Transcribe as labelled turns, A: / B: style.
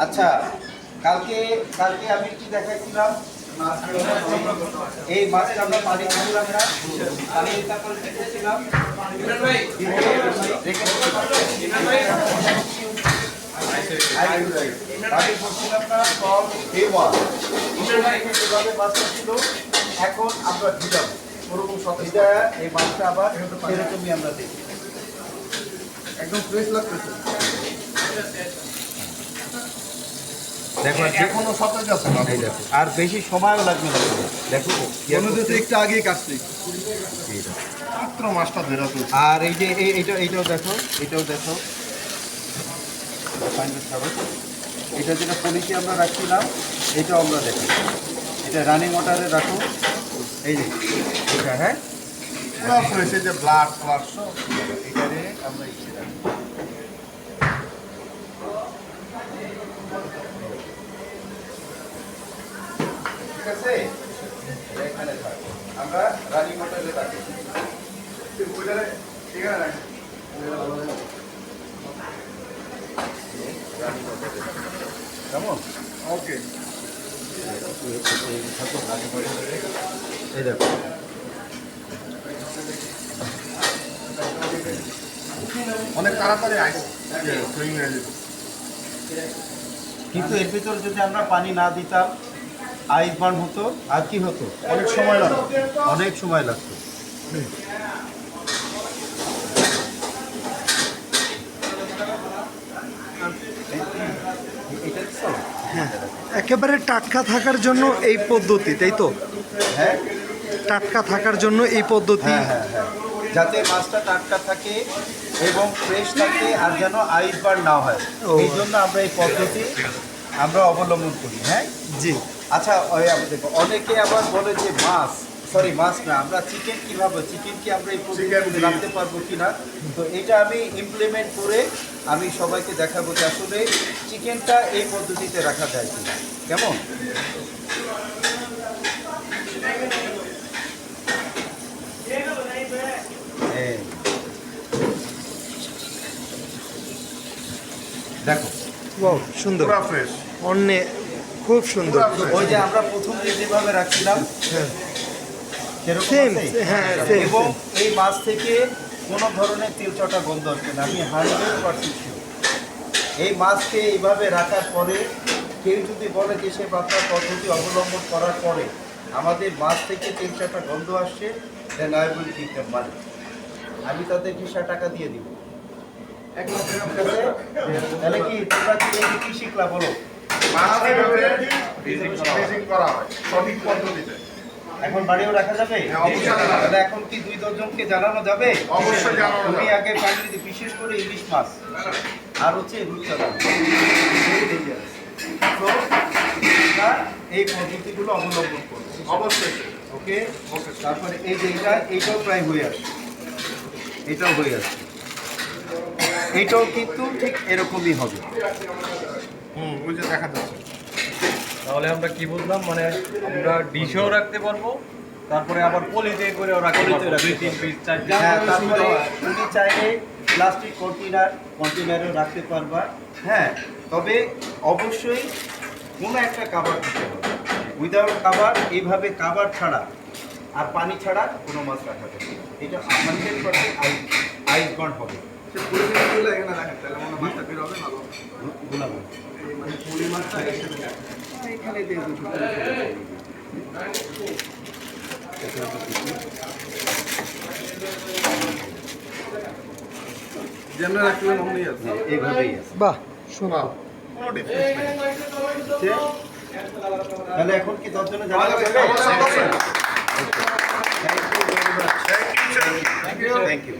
A: আচ্ছা, কালকে কালকে আমি কি দেখাচ্ছিলাম, এই মাছটা আমরা পানি দিলাম না, পানি তারপরে দেখেছিলাম পানি করছিলাম না সব এভাবে মাছটা ছিল। এখন আমরা ভিজাব ওরকম সবজিটা, এই মাছটা আবার সেরকমই আমরা দেখি,
B: একদম ফ্রেশ লাগতেছে।
A: দেখো
B: এখনো সতেজ আছে না,
A: আর বেশি সময়ও লাগবে না। দেখো
B: মনে হচ্ছে একটু আগেই কাটছি, মাত্র মাছটা ধরা তুলছে।
A: আর এই যে এইটাও দেখো, এটাও দেখো, এটা যেটা পলিশে আমরা রাখছিলাম এটাও আমরা দেখো, এটা রানিং ওয়াটারে রাখো। এই যে এটা, হ্যাঁ
B: পুরো ফ্রেশ, এই যে ব্লাড ফ্লাড সব
A: এখানে আমরা ইচ্ছে রাখি। ঠিক আছে, এটা এখানে থাকবে, আমরা রানিং ওয়াটারে রাখি।
B: ঠিক আছে।
A: কেমন?
B: ওকে,
A: এই দেখো,
B: অনেক তাড়াতাড়ি আইস ট্রেনিং হয়ে যেত।
A: কিন্তু এর ভিতর যদি আমরা পানি না দিতাম আইস বার্ন হতো, আর কি হতো,
B: অনেক সময় লাগতো।
A: অনেক সময় লাগতো।
C: হ্যাঁ, একেবারে টাটকা থাকার জন্য এই পদ্ধতি, তাই তো?
A: হ্যাঁ
C: টাটকা থাকার জন্য এই পদ্ধতি।
A: হ্যাঁ হ্যাঁ হ্যাঁ, যাতে মাছটা টাটকা থাকে এবং ফ্রেশ থাকে আর যেন আইস বার্ন না হয়,
C: ও।
A: এই জন্য আমরা এই পদ্ধতি আমরা অবলম্বন করি। হ্যাঁ,
C: জি,
A: আচ্ছা, ওই দেখো অনেকে আবার বলে যে মাছ না, আমরা চিকেন কিভাবে, চিকেন কি আমরা এই পদ্ধতিতে রাখতে পারবো কিনা। তো এটা আমি ইমপ্লিমেন্ট করে আমি সবাইকে দেখাবো যে আসলে চিকেনটা এই পদ্ধতিতে রাখা যায় কিনা। কেমন? এই, দেখো
C: ওয়াও, সুন্দর,
B: পুরো ফ্রেশ।
C: অন্য খুব সুন্দর।
A: ওই যে আমরা প্রথম যেভাবে রাখছিলাম
C: হ্যাঁ,
A: সেরকম
C: Same,
A: আছে?
C: হ্যাঁ, same,
A: এবং
C: same.
A: এই মাছ থেকে কোনো ধরনের তেলচটা গন্ধ আসবে না, আমি 100% শিওর। এই মাছকে এইভাবে রাখার পরে কেউ যদি বলে যে সে আপনার পদ্ধতি অবলম্বন করার পরে আমাদের মাছ থেকে তেলচটা গন্ধ আসছে, then I will give them money, আমি তাদেরকে সে টাকা দিয়ে দিব। ঠিক আছে? তাহলে কি তোমরা কি শিখলা বলো?
B: মাছ এভাবে ফ্রিজিং করা হয় সঠিক পদ্ধতিতে।
A: এখন বাড়িও রাখা যাবে?
B: হ্যাঁ, অবশ্যই রাখা যাবে।
A: তাহলে এখন কি 2-4 জনকে জানানো যাবে?
B: অবশ্যই জানানো
A: তুমি
B: যাবে।
A: আগে ফাইনালি বিশেষ করে ইলিশ মাছ আর হচ্ছে রূপচাঁদা, তো আমরা এই পদ্ধতিগুলো অবলম্বন করবো
B: অবশ্যই।
A: ওকে। তারপরে এই যে এইটাও প্রায় হয়ে আসছে, এটাও হয়ে আসছে, এইটাও কিন্তু ঠিক এরকমই হবে।
B: ওই যে দেখা যাচ্ছে।
D: তাহলে আমরা কি বুঝলাম, মানে আমরা ডিশেও রাখতে পারবো, তারপরে আবার পলিতে করেও রাখতে পারবো, 2-3 পিস 4 পিস।
A: হ্যাঁ, তারপরে তুমি চাইলে প্লাস্টিক কন্টেনারেও রাখতে পারবা। হ্যাঁ, তবে অবশ্যই কোনো একটা কাভার দিতে হবে। উইদাউট কাভার, এইভাবে কাভার ছাড়া আর পানি ছাড়া কোনো মাছ রাখা যাবে না। এটা 100% আইস বন্ড হবে।
B: সে পুলি মাছগুলো এখানে রাখেন, তাহলে মনে হয় মাছটা বের হবে ভালো।
A: গুলাবো
B: এই মানে পুলি মাছটা এখানে রাখেন।
A: এখানে দিয়ে দুটো
B: যেমন রাখলে মনেই আছে।
A: এইভাবেই আছে।
C: বাহ, সুন্দর।
B: কোনো ডিফারেন্স নেই।
A: তাহলে এখন কি 10 জনে জানা যাবে?
B: অবশ্যই, অবশ্যই।
A: Thank you very much.
B: Thank you.
A: Thank you.